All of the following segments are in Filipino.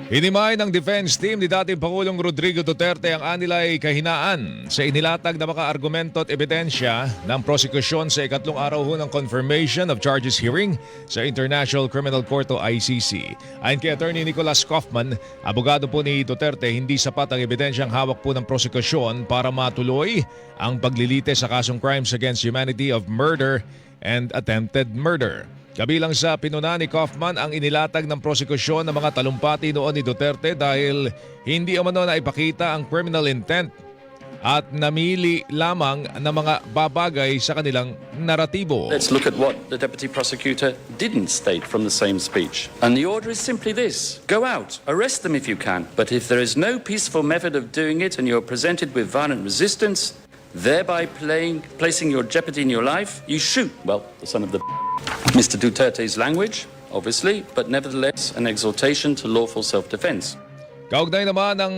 Hinimay ng defense team ni dating Pangulong Rodrigo Duterte ang anilay kahinaan sa inilatag na mga argumento at ebidensya ng prosekusyon sa ikatlong araw ng confirmation of charges hearing sa International Criminal Court o ICC. Ayon kay Attorney Nicholas Kaufman, abogado po ni Duterte, hindi sapat ang ebidensyang hawak po ng prosekusyon para matuloy ang paglilite sa kasong crimes against humanity of murder and attempted murder. Kabilang sa pinuna ni Kaufman ang inilatag ng prosekusyon ng mga talumpati noon ni Duterte dahil hindi umano na ipakita ang criminal intent at namili lamang ng mga babagay sa kanilang naratibo. Let's look at what the deputy prosecutor didn't state from the same speech. And the order is simply this: go out, arrest them if you can. But if there is no peaceful method of doing it and you're presented with violent resistance, thereby placing your jeopardy in your life, you shoot. Well, the son of the Mr. Duterte's language, obviously, but nevertheless an exhortation to lawful self-defense. Kaugnay naman ang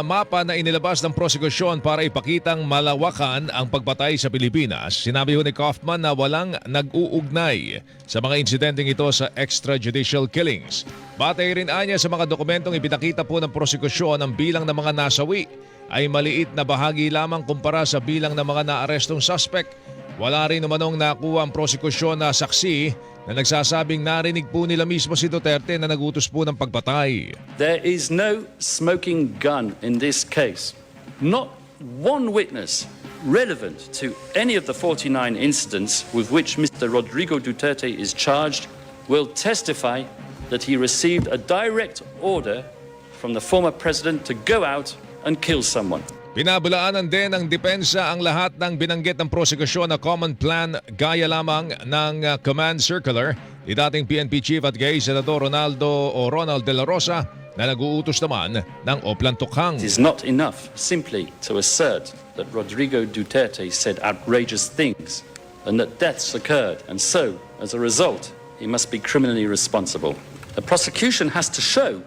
mapa na inilabas ng prosekusyon para ipakitang malawakan ang pagpatay sa Pilipinas. Sinabi ho ni Kaufman na walang nag-uugnay sa mga insidenteng ito sa extrajudicial killings. Batay rin anya sa mga dokumentong ipinakita po ng prosekusyon, ang bilang ng mga nasawi ay maliit na bahagi lamang kumpara sa bilang ng mga naarestong suspect. Wala rin umanong nakuha ang prosekusyon na saksi na nagsasabing narinig po nila mismo si Duterte na nagutos po ng pagpatay. There is no smoking gun in this case. Not one witness relevant to any of the 49 incidents with which Mr. Rodrigo Duterte is charged will testify that he received a direct order from the former president to go out and kill someone. Pinabulaanan din ng depensa ang lahat ng binanggit ng prosekusyon na common plan gaya lamang ng command circular ni dating PNP Chief at gay Senador Ronald De La Rosa na nag-uutos naman ng Oplan Tukhang. It is not enough simply to assert that Rodrigo Duterte said outrageous things and that deaths occurred, and so, as a result, he must be criminally responsible. The prosecution has to show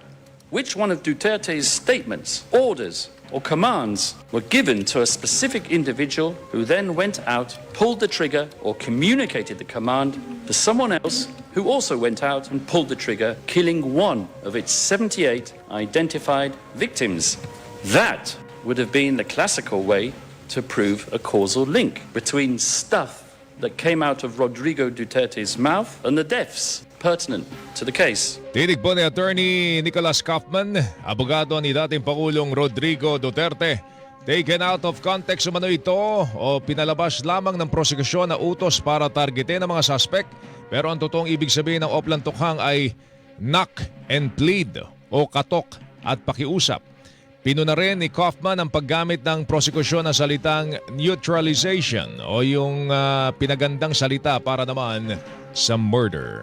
which one of Duterte's statements, orders, or commands were given to a specific individual who then went out, pulled the trigger, or communicated the command to someone else who also went out and pulled the trigger, killing one of its 78 identified victims. That would have been the classical way to prove a causal link between stuff that came out of Rodrigo Duterte's mouth and the deaths pertinent to the case. Tinig po ni Attorney Nicholas Kaufman, abogado ni dating Pangulong Rodrigo Duterte. Taken out of context umano ito o pinalabas lamang ng prosekusyon na utos para targetin ang mga suspect, pero ang totoong ibig sabihin ng Oplan Tukhang ay knock and plead o katok at pakiusap. Pinuna rin ni Kaufman ang paggamit ng prosekusyon ng salitang neutralization o yung pinagandang salita para naman sa murder.